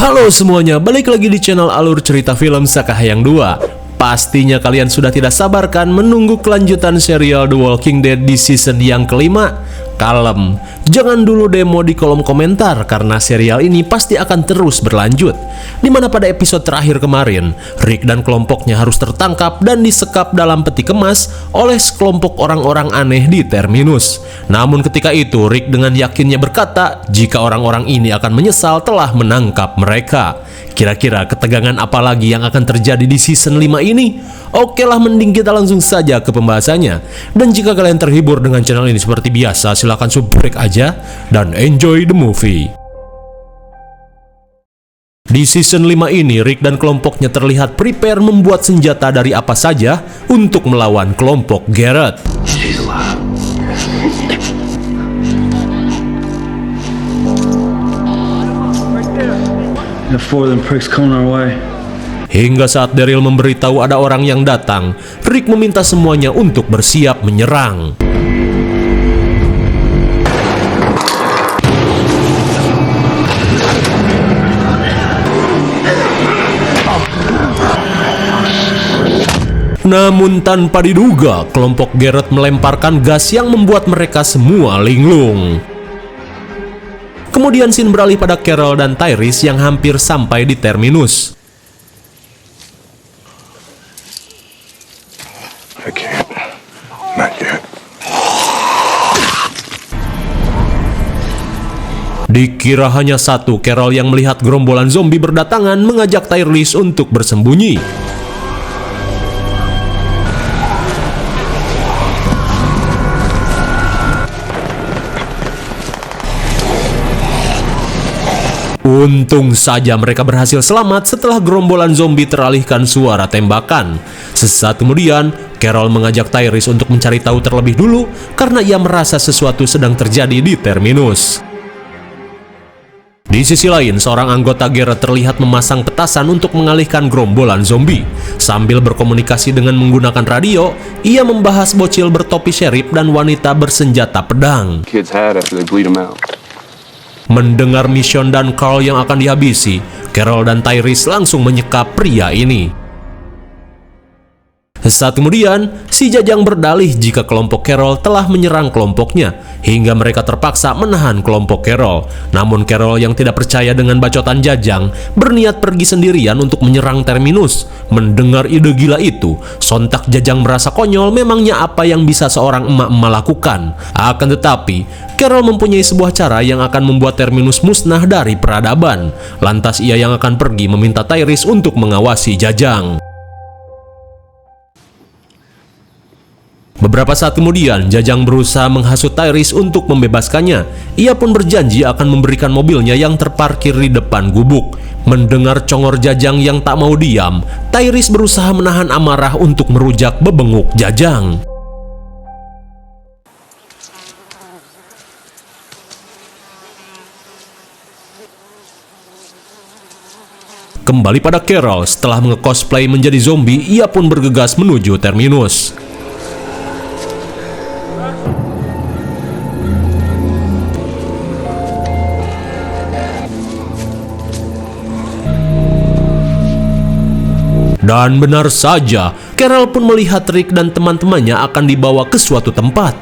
Halo semuanya, balik lagi di channel Alur Cerita Film Sakahayang 2. Pastinya kalian sudah tidak sabar kan menunggu kelanjutan serial The Walking Dead di season yang kelima? Kalem, jangan dulu demo di kolom komentar karena serial ini pasti akan terus berlanjut. Dimana pada episode terakhir kemarin, Rick dan kelompoknya harus tertangkap dan disekap dalam peti kemas oleh sekelompok orang-orang aneh di Terminus. Namun ketika itu Rick dengan yakinnya berkata jika orang-orang ini akan menyesal telah menangkap mereka. Kira-kira ketegangan apa lagi yang akan terjadi di season 5 ini? Oke lah, mending kita langsung saja ke pembahasannya. Dan jika kalian terhibur dengan channel ini seperti biasa, silahkan subrek aja dan enjoy the movie. Di season 5 ini, Rick dan kelompoknya terlihat prepare membuat senjata dari apa saja untuk melawan kelompok Garrett. Hingga saat Daryl memberitahu ada orang yang datang, Rick meminta semuanya untuk bersiap menyerang. Namun tanpa diduga, kelompok Garrett melemparkan gas yang membuat mereka semua linglung. Kemudian scene beralih pada Carol dan Tyrese yang hampir sampai di Terminus. Dikira hanya satu, Carol yang melihat gerombolan zombie berdatangan mengajak Tyrese untuk bersembunyi. Untung saja mereka berhasil selamat setelah gerombolan zombie teralihkan suara tembakan. Sesaat kemudian, Carol mengajak Tyrese untuk mencari tahu terlebih dulu karena ia merasa sesuatu sedang terjadi di Terminus. Di sisi lain, seorang anggota Garrett terlihat memasang petasan untuk mengalihkan gerombolan zombie. Sambil berkomunikasi dengan menggunakan radio, ia membahas bocil bertopi sheriff dan wanita bersenjata pedang. Mendengar mission dan Carl yang akan dihabisi, Carol dan Tyrese langsung menyekap pria ini. Saat kemudian, si Jajang berdalih jika kelompok Carol telah menyerang kelompoknya, hingga mereka terpaksa menahan kelompok Carol. Namun Carol yang tidak percaya dengan bacotan Jajang, berniat pergi sendirian untuk menyerang Terminus. Mendengar ide gila itu, sontak Jajang merasa konyol, memangnya apa yang bisa seorang emak-emak lakukan. Akan tetapi, Carol mempunyai sebuah cara yang akan membuat Terminus musnah dari peradaban. Lantas ia yang akan pergi meminta Tyrese untuk mengawasi Jajang. Beberapa saat kemudian, Jajang berusaha menghasut Tyrese untuk membebaskannya. Ia pun berjanji akan memberikan mobilnya yang terparkir di depan gubuk. Mendengar congor Jajang yang tak mau diam, Tyrese berusaha menahan amarah untuk merujak bebenguk Jajang. Kembali pada Carol, setelah nge-cosplay menjadi zombie, ia pun bergegas menuju Terminus. Dan benar saja, Carol pun melihat Rick dan teman-temannya akan dibawa ke suatu tempat.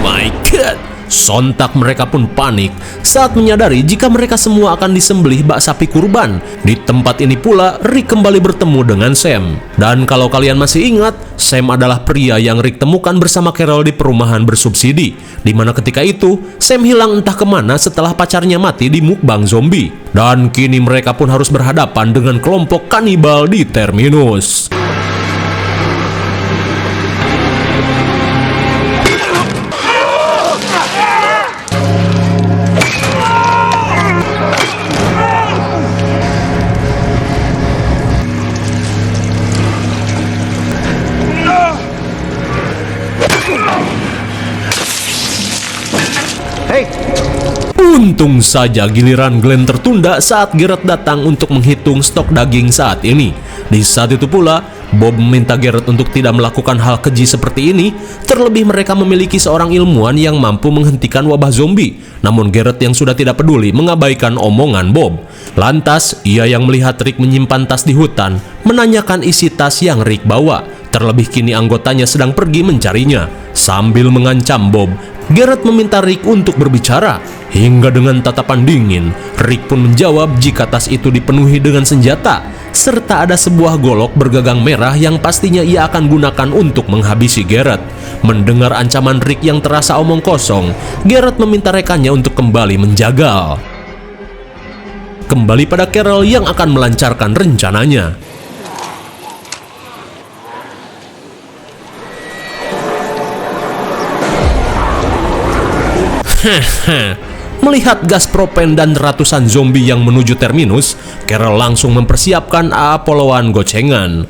My God! Sontak mereka pun panik saat menyadari jika mereka semua akan disembelih bak sapi kurban. Di tempat ini pula Rick kembali bertemu dengan Sam. Dan kalau kalian masih ingat, Sam adalah pria yang Rick temukan bersama Carol di perumahan bersubsidi. Dimana ketika itu Sam hilang entah kemana setelah pacarnya mati di mukbang zombie. Dan kini mereka pun harus berhadapan dengan kelompok kanibal di Terminus. Untung saja giliran Glenn tertunda saat Garrett datang untuk menghitung stok daging saat ini. Di saat itu pula, Bob meminta Garrett untuk tidak melakukan hal keji seperti ini, terlebih mereka memiliki seorang ilmuwan yang mampu menghentikan wabah zombie. Namun Garrett yang sudah tidak peduli mengabaikan omongan Bob. Lantas, ia yang melihat Rick menyimpan tas di hutan, menanyakan isi tas yang Rick bawa. Terlebih kini anggotanya sedang pergi mencarinya. Sambil mengancam Bob, Garrett meminta Rick untuk berbicara. Hingga dengan tatapan dingin, Rick pun menjawab jika tas itu dipenuhi dengan senjata, serta ada sebuah golok bergagang merah yang pastinya ia akan gunakan untuk menghabisi Garrett. Mendengar ancaman Rick yang terasa omong kosong, Garrett meminta rekannya untuk kembali menjagal. Kembali pada Carol yang akan melancarkan rencananya. Melihat gas propen dan ratusan zombie yang menuju terminus, Carol langsung mempersiapkan Apolloan gocengan.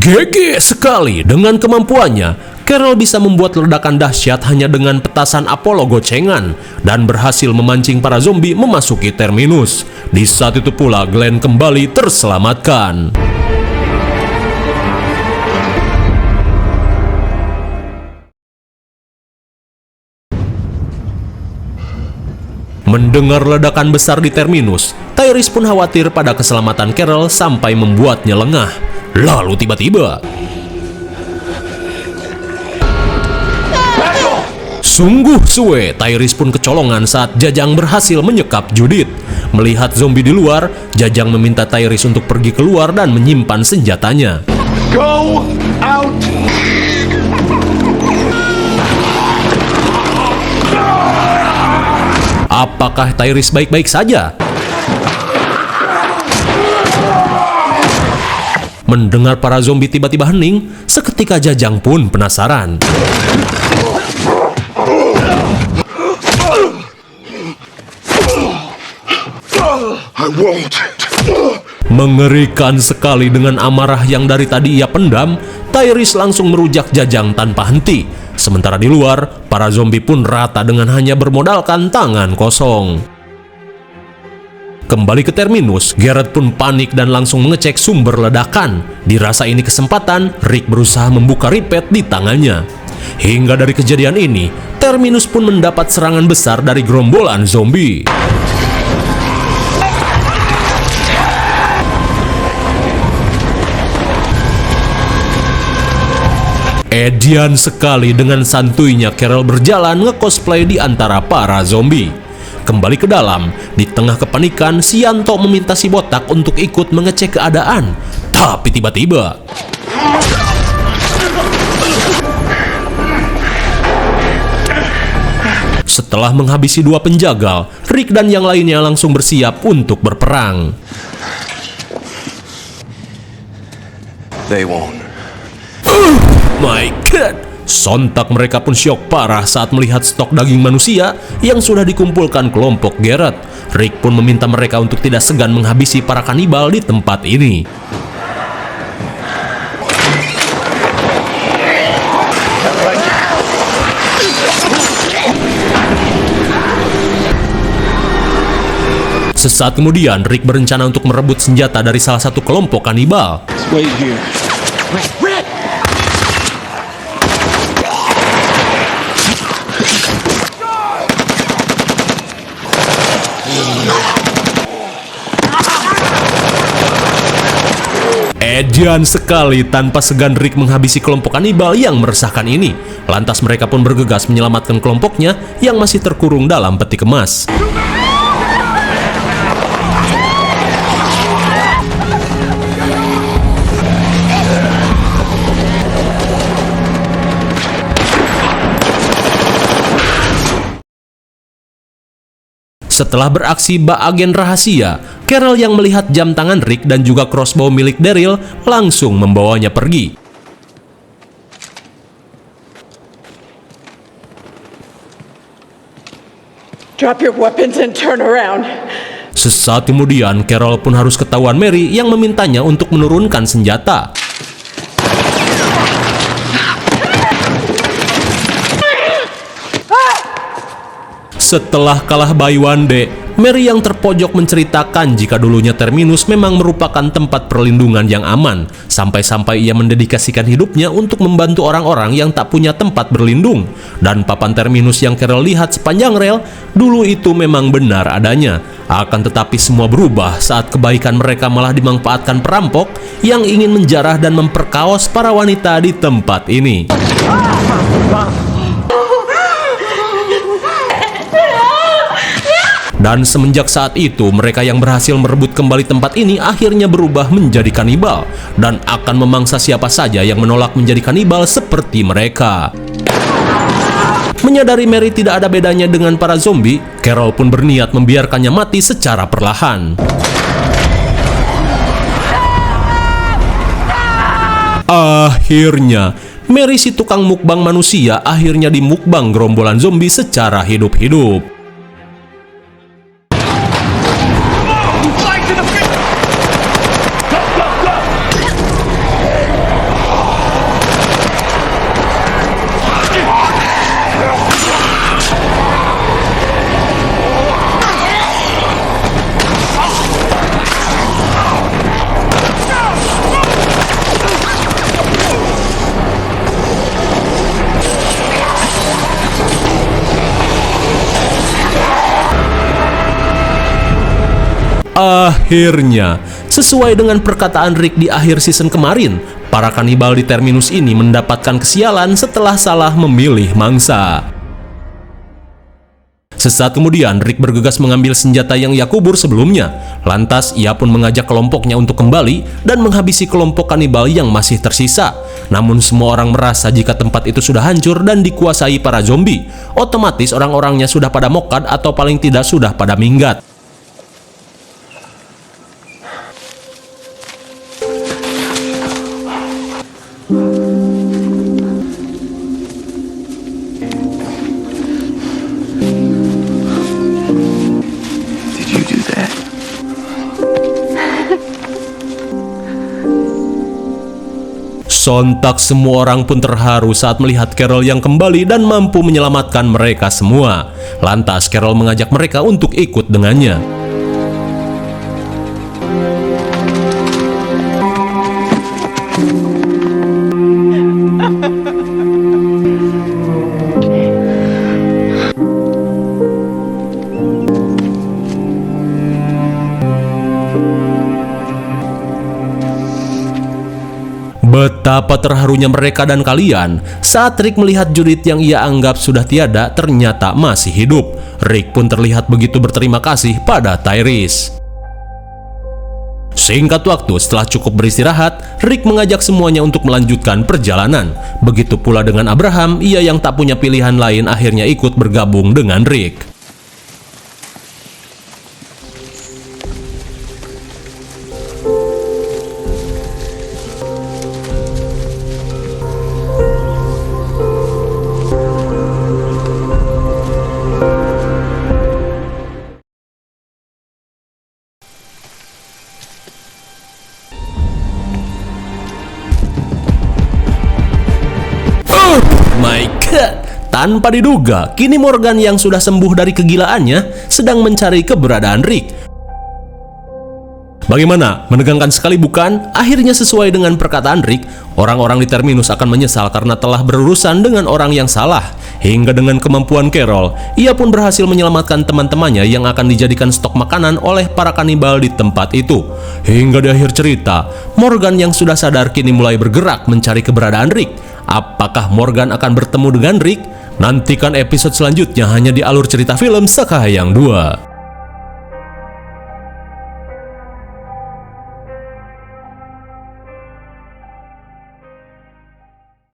GG sekali dengan kemampuannya, Carol bisa membuat ledakan dahsyat hanya dengan petasan Apollo gocengan dan berhasil memancing para zombie memasuki terminus. Di saat itu pula Glenn kembali terselamatkan. Mendengar ledakan besar di terminus, Tyrese pun khawatir pada keselamatan Carol sampai membuatnya lengah. Lalu tiba-tiba, sungguh suwe, Tyrese pun kecolongan saat Jajang berhasil menyekap Judith. Melihat zombie di luar, Jajang meminta Tyrese untuk pergi keluar dan menyimpan senjatanya. Go out! Apakah Tyrese baik-baik saja? Mendengar para zombie tiba-tiba hening, seketika Jajang pun penasaran. I won't. Mengerikan sekali dengan amarah yang dari tadi ia pendam, Tyrese langsung merujak Jajang tanpa henti. Sementara di luar, para zombie pun rata dengan hanya bermodalkan tangan kosong. Kembali ke terminus, Garrett pun panik dan langsung mengecek sumber ledakan. Dirasa ini kesempatan, Rick berusaha membuka ripet di tangannya. Hingga dari kejadian ini, terminus pun mendapat serangan besar dari gerombolan zombie. Edian sekali dengan santuinya Carol berjalan nge-cosplay di antara para zombie. Kembali ke dalam, di tengah kepanikan, Sianto meminta si botak untuk ikut mengecek keadaan. Tapi tiba-tiba, setelah menghabisi dua penjagal, Rick dan yang lainnya langsung bersiap untuk berperang. They won't. My God! Sontak mereka pun syok parah saat melihat stok daging manusia yang sudah dikumpulkan kelompok Garrett. Rick pun meminta mereka untuk tidak segan menghabisi para kanibal di tempat ini. Sesaat kemudian, Rick berencana untuk merebut senjata dari salah satu kelompok kanibal. Wait here. Rick! Edian sekali, tanpa segan Rick menghabisi kelompok kanibal yang meresahkan ini. Lantas mereka pun bergegas menyelamatkan kelompoknya yang masih terkurung dalam peti kemas. Setelah beraksi bak agen rahasia, Carol yang melihat jam tangan Rick dan juga crossbow milik Daryl langsung membawanya pergi. Drop your weapons and turn around. Sesaat kemudian, Carol pun harus ketahuan Mary yang memintanya untuk menurunkan senjata. Setelah kalah by one day, Mary yang terpojok menceritakan jika dulunya Terminus memang merupakan tempat perlindungan yang aman, sampai-sampai ia mendedikasikan hidupnya untuk membantu orang-orang yang tak punya tempat berlindung. Dan papan Terminus yang Carol lihat sepanjang rel, dulu itu memang benar adanya. Akan tetapi semua berubah saat kebaikan mereka malah dimanfaatkan perampok yang ingin menjarah dan memperkaos para wanita di tempat ini. Dan semenjak saat itu, mereka yang berhasil merebut kembali tempat ini akhirnya berubah menjadi kanibal dan akan memangsa siapa saja yang menolak menjadi kanibal seperti mereka. Menyadari Mary tidak ada bedanya dengan para zombie, Carol pun berniat membiarkannya mati secara perlahan. Akhirnya, Mary si tukang mukbang manusia akhirnya dimukbang gerombolan zombie secara hidup-hidup. Akhirnya, sesuai dengan perkataan Rick di akhir season kemarin, para kanibal di Terminus ini mendapatkan kesialan setelah salah memilih mangsa. Sesaat kemudian, Rick bergegas mengambil senjata yang ia kubur sebelumnya. Lantas, ia pun mengajak kelompoknya untuk kembali dan menghabisi kelompok kanibal yang masih tersisa. Namun semua orang merasa jika tempat itu sudah hancur dan dikuasai para zombie. Otomatis orang-orangnya sudah pada mokad atau paling tidak sudah pada minggat. Sontak semua orang pun terharu saat melihat Carol yang kembali dan mampu menyelamatkan mereka semua. Lantas Carol mengajak mereka untuk ikut dengannya. Betapa terharunya mereka dan kalian saat Rick melihat Judith yang ia anggap sudah tiada ternyata masih hidup. Rick pun terlihat begitu berterima kasih pada Tyrese. Singkat waktu setelah cukup beristirahat, Rick mengajak semuanya untuk melanjutkan perjalanan. Begitu pula dengan Abraham, ia yang tak punya pilihan lain akhirnya ikut bergabung dengan Rick. My God, tanpa diduga, kini Morgan yang sudah sembuh dari kegilaannya sedang mencari keberadaan Rick. Bagaimana? Menegangkan sekali bukan? Akhirnya sesuai dengan perkataan Rick, orang-orang di Terminus akan menyesal karena telah berurusan dengan orang yang salah. Hingga dengan kemampuan Carol, ia pun berhasil menyelamatkan teman-temannya yang akan dijadikan stok makanan oleh para kanibal di tempat itu. Hingga di akhir cerita, Morgan yang sudah sadar kini mulai bergerak mencari keberadaan Rick. Apakah Morgan akan bertemu dengan Rick? Nantikan episode selanjutnya hanya di Alur Cerita Film Sakahayang 2.